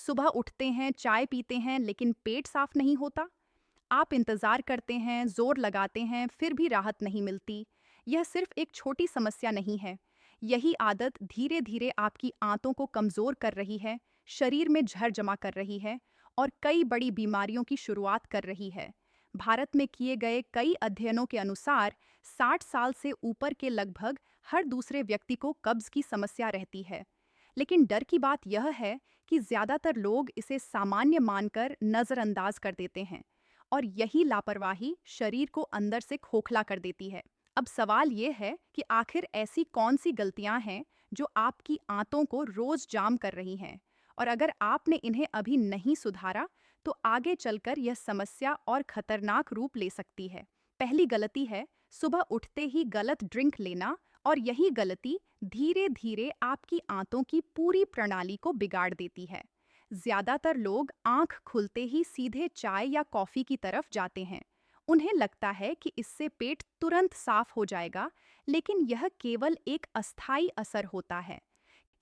सुबह उठते हैं, चाय पीते हैं, लेकिन पेट साफ नहीं होता। आप इंतज़ार करते हैं, ज़ोर लगाते हैं, फिर भी राहत नहीं मिलती। यह सिर्फ एक छोटी समस्या नहीं है। यही आदत धीरे-धीरे आपकी आंतों को कमज़ोर कर रही है, शरीर में ज़हर जमा कर रही है और कई बड़ी बीमारियों की शुरुआत कर रही है। भारत में किए गए कई अध्ययनों के अनुसार 60 साल से ऊपर के लगभग हर दूसरे व्यक्ति को कब्ज़ की समस्या रहती है। लेकिन डर की बात यह है कि ज़्यादातर लोग इसे सामान्य मानकर नज़रअंदाज कर देते हैं और यही लापरवाही शरीर को अंदर से खोखला कर देती है। अब सवाल ये है कि आखिर ऐसी कौन सी गलतियां हैं जो आपकी आंतों को रोज जाम कर रही हैं, और अगर आपने इन्हें अभी नहीं सुधारा तो आगे चलकर यह समस्या और खतरनाक रूप ले सकती है। पहली गलती है सुबह उठते ही गलत ड्रिंक लेना, और यही गलती धीरे धीरे आपकी आंतों की पूरी प्रणाली को बिगाड़ देती है। ज्यादातर लोग आंख खुलते ही सीधे चाय या कॉफी की तरफ जाते हैं। उन्हें लगता है कि इससे पेट तुरंत साफ हो जाएगा, लेकिन यह केवल एक अस्थायी असर होता है।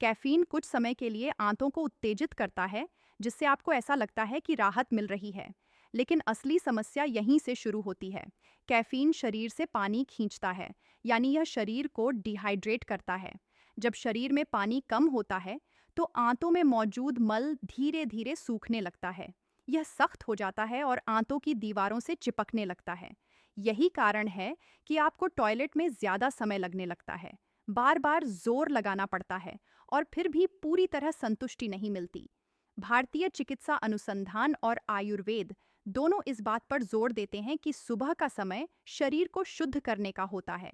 कैफीन कुछ समय के लिए आंतों को उत्तेजित करता है, जिससे आपको ऐसा लगता है कि राहत मिल रही है। लेकिन असली समस्या यहीं से शुरू होती है। कैफीन शरीर से पानी खींचता है, यानी यह शरीर को डिहाइड्रेट करता है। जब शरीर में पानी कम होता है तो आंतों में मौजूद मल धीरे धीरे सूखने लगता है। यह सख्त हो जाता है और आंतों की दीवारों से चिपकने लगता है। यही कारण है कि आपको टॉयलेट में ज़्यादा समय लगने लगता है, बार बार जोर लगाना पड़ता है और फिर भी पूरी तरह संतुष्टि नहीं मिलती। भारतीय चिकित्सा अनुसंधान और आयुर्वेद दोनों इस बात पर जोर देते हैं कि सुबह का समय शरीर को शुद्ध करने का होता है।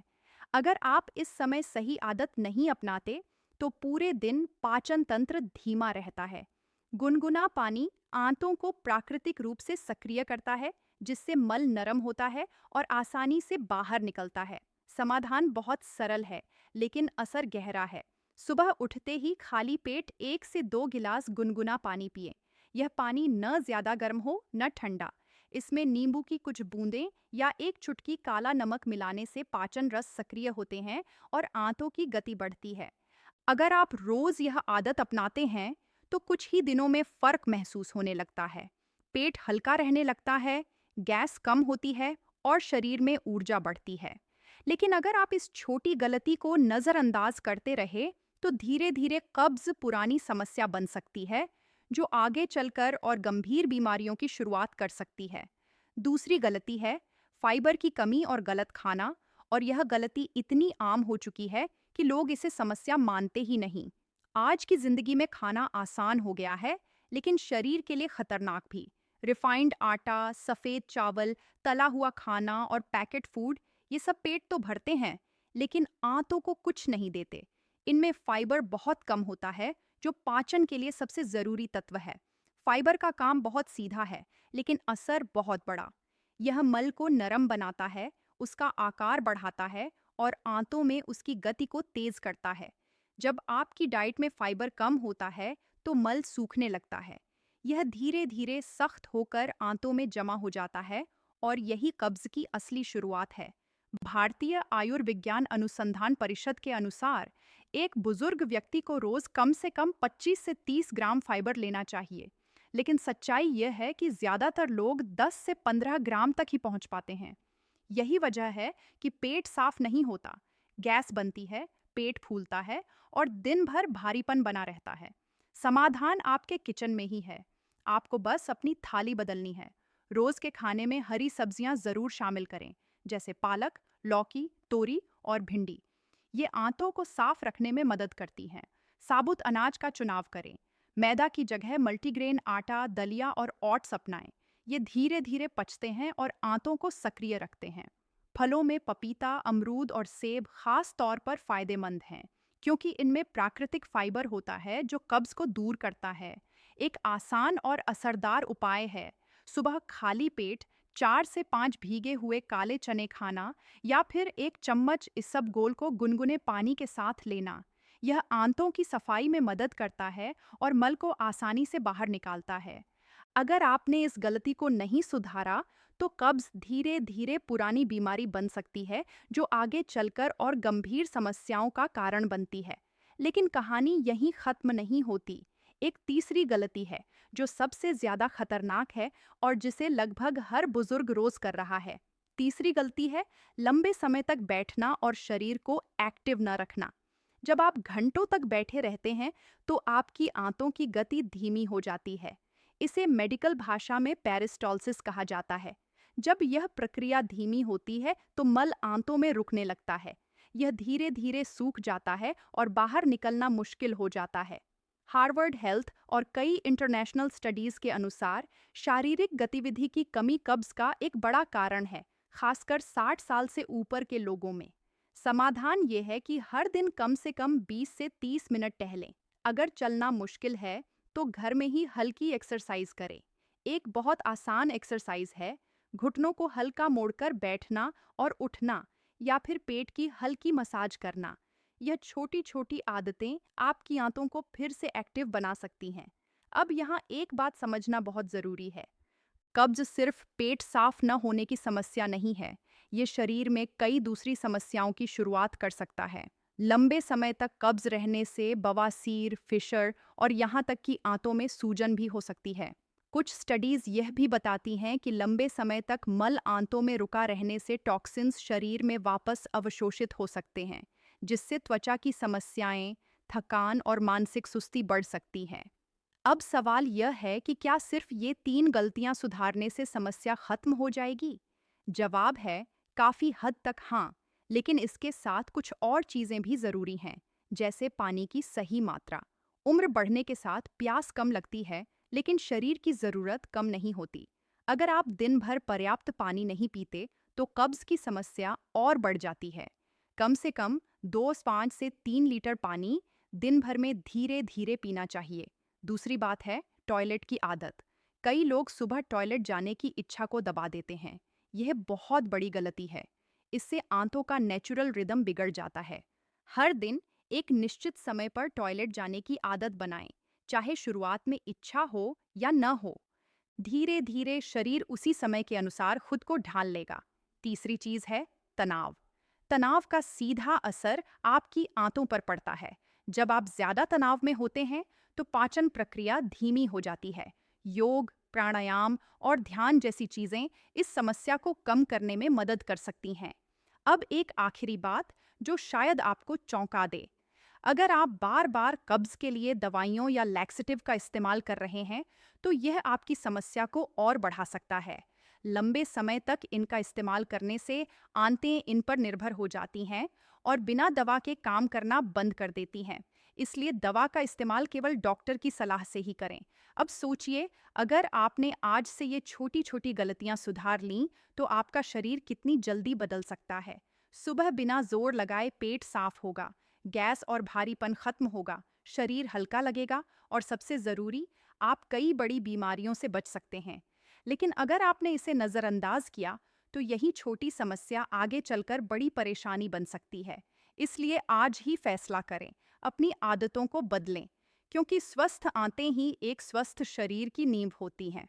अगर आप इस समय सही आदत नहीं अपनाते तो पूरे दिन पाचन तंत्र धीमा रहता है। गुनगुना पानी आंतों को प्राकृतिक रूप से सक्रिय करता है, जिससे मल नरम होता है और आसानी से बाहर निकलता है। समाधान बहुत सरल है, लेकिन असर गहरा है। सुबह उठते ही खाली पेट 1 से 2 गिलास गुनगुना पानी पिएं। यह पानी न ज्यादा गर्म हो न ठंडा। इसमें नींबू की कुछ बूंदें या एक चुटकी काला नमक मिलाने से पाचन रस सक्रिय होते हैं और आंतों की गति बढ़ती है। अगर आप रोज यह आदत अपनाते हैं तो कुछ ही दिनों में फर्क महसूस होने लगता है। पेट हल्का रहने लगता है, गैस कम होती है और शरीर में ऊर्जा बढ़ती है। लेकिन अगर आप इस छोटी गलती को नज़रअंदाज करते रहे तो धीरे धीरे कब्ज पुरानी समस्या बन सकती है, जो आगे चलकर और गंभीर बीमारियों की शुरुआत कर सकती है। दूसरी गलती है फाइबर की कमी और गलत खाना, और यह गलती इतनी आम हो चुकी है कि लोग इसे समस्या मानते ही नहीं। आज की जिंदगी में खाना आसान हो गया है, लेकिन शरीर के लिए खतरनाक भी। रिफाइंड आटा, सफ़ेद चावल, तला हुआ खाना और पैकेट फूड, ये सब पेट तो भरते हैं, लेकिन आंतों को कुछ नहीं देते। इनमें फाइबर बहुत कम होता है, जो पाचन के लिए सबसे ज़रूरी तत्व है। फाइबर का काम बहुत सीधा है, लेकिन असर बहुत बड़ा। यह मल को नरम बनाता है, उसका आकार बढ़ाता है और आंतों में उसकी गति को तेज करता है। जब आपकी डाइट में फाइबर कम होता है तो मल सूखने लगता है। यह धीरे धीरे सख्त होकर आंतों में जमा हो जाता है और यही कब्ज की असली शुरुआत है। भारतीय आयुर्विज्ञान अनुसंधान परिषद के अनुसार एक बुजुर्ग व्यक्ति को रोज कम से कम 25 से 30 ग्राम फाइबर लेना चाहिए। लेकिन सच्चाई यह है कि ज्यादातर लोग 10 से 15 ग्राम तक ही पहुंच पाते हैं। यही वजह है कि पेट साफ नहीं होता, गैस बनती है, पेट फूलता है और दिन भर भारीपन बना रहता है। समाधान आपके किचन में ही है। आपको बस अपनी थाली बदलनी है। रोज के खाने में हरी सब्जियां जरूर शामिल करें, जैसे पालक, लौकी, तोरी और भिंडी। ये आंतों को साफ रखने में मदद करती हैं। साबुत अनाज का चुनाव करें। मैदा की जगह मल्टीग्रेन आटा, दलिया और ओट्स अपनाएं। ये धीरे धीरे पचते हैं और आंतों को सक्रिय रखते हैं। फलों में पपीता, अमरूद और सेब खास तौर पर फायदेमंद हैं, क्योंकि इनमें प्राकृतिक फाइबर होता है जो कब्ज को दूर करता है। एक आसान और असरदार उपाय है सुबह खाली पेट 4 से 5 भीगे हुए काले चने खाना, या फिर 1 चम्मच इसबगोल को गुनगुने पानी के साथ लेना। यह आंतों की सफाई में मदद करता है और मल को आसानी से बाहर निकालता है। अगर आपने इस गलती को नहीं सुधारा तो कब्ज धीरे धीरे पुरानी बीमारी बन सकती है, जो आगे चलकर और गंभीर समस्याओं का कारण बनती है। लेकिन कहानी यहीं खत्म नहीं होती। एक तीसरी गलती है जो सबसे ज्यादा खतरनाक है और जिसे लगभग हर बुजुर्ग रोज कर रहा है। तीसरी गलती है लंबे समय तक बैठना और शरीर को एक्टिव न रखना। जब आप घंटों तक बैठे रहते हैं तो आपकी आंतों की गति धीमी हो जाती है। इसे मेडिकल भाषा में पेरिस्टालसिस कहा जाता है। जब यह प्रक्रिया धीमी होती है तो मल आंतों में रुकने लगता है। यह धीरे धीरे सूख जाता है और बाहर निकलना मुश्किल हो जाता है। हार्वर्ड हेल्थ और कई इंटरनेशनल स्टडीज के अनुसार शारीरिक गतिविधि की कमी कब्ज का एक बड़ा कारण है, खासकर 60 साल से ऊपर के लोगों में। समाधान ये है कि हर दिन कम से कम 20 से 30 मिनट टहलें। अगर चलना मुश्किल है तो घर में ही हल्की एक्सरसाइज करें। एक बहुत आसान एक्सरसाइज है घुटनों को हल्का मोड़कर बैठना और उठना, या फिर पेट की हल्की मसाज करना। यह छोटी छोटी आदतें आपकी आंतों को फिर से एक्टिव बना सकती हैं। अब यहाँ एक बात समझना बहुत ज़रूरी है। कब्ज सिर्फ पेट साफ न होने की समस्या नहीं है, ये शरीर में कई दूसरी समस्याओं की शुरुआत कर सकता है। लंबे समय तक कब्ज रहने से बवासीर, फिशर और यहाँ तक कि आंतों में सूजन भी हो सकती है। कुछ स्टडीज यह भी बताती हैं कि लंबे समय तक मल आंतों में रुका रहने से टॉक्सिन्स शरीर में वापस अवशोषित हो सकते हैं, जिससे त्वचा की समस्याएं, थकान और मानसिक सुस्ती बढ़ सकती हैं। अब सवाल यह है कि क्या सिर्फ ये 3 गलतियां सुधारने से समस्या खत्म हो जाएगी? जवाब है काफी हद तक हाँ, लेकिन इसके साथ कुछ और चीजें भी जरूरी हैं, जैसे पानी की सही मात्रा। उम्र बढ़ने के साथ प्यास कम लगती है, लेकिन शरीर की जरूरत कम नहीं होती। अगर आप दिन भर पर्याप्त पानी नहीं पीते, तो कब्ज की समस्या और बढ़ जाती है। कम से कम 2-5 से 3 लीटर पानी दिन भर में धीरे धीरे पीना चाहिए। दूसरी बात है टॉयलेट की आदत। कई लोग सुबह टॉयलेट जाने की इच्छा को दबा देते हैं। यह बहुत बड़ी गलती है। इससे आंतों का नेचुरल रिदम बिगड़ जाता है। हर दिन एक निश्चित समय पर टॉयलेट जाने की आदत बनाएं, चाहे शुरुआत में इच्छा हो या न हो। धीरे धीरे शरीर उसी समय के अनुसार खुद को ढाल लेगा। तीसरी चीज है तनाव। तनाव का सीधा असर आपकी आंतों पर पड़ता है। जब आप ज्यादा तनाव में होते हैं तो पाचन प्रक्रिया धीमी हो जाती है। योग, प्राणायाम और ध्यान जैसी चीजें इस समस्या को कम करने में मदद कर सकती हैं। अब एक आखिरी बात जो शायद आपको चौंका दे। अगर आप बार बार कब्ज के लिए दवाइयों या लैक्सेटिव का इस्तेमाल कर रहे हैं, तो यह आपकी समस्या को और बढ़ा सकता है। लंबे समय तक इनका इस्तेमाल करने से आंतें इन पर निर्भर हो जाती हैं और बिना दवा के काम करना बंद कर देती हैं। इसलिए दवा का इस्तेमाल केवल डॉक्टर की सलाह से ही करें। अब सोचिए, अगर आपने आज से ये छोटी छोटी गलतियां सुधार लीं, तो आपका शरीर कितनी जल्दी बदल सकता है। सुबह बिना जोर लगाए पेट साफ होगा, गैस और भारीपन खत्म होगा, शरीर हल्का लगेगा और सबसे ज़रूरी, आप कई बड़ी बीमारियों से बच सकते हैं। लेकिन अगर आपने इसे नज़रअंदाज किया, तो यही छोटी समस्या आगे चलकर बड़ी परेशानी बन सकती है। इसलिए आज ही फैसला करें, अपनी आदतों को बदलें, क्योंकि स्वस्थ आंतें ही एक स्वस्थ शरीर की नींव होती हैं।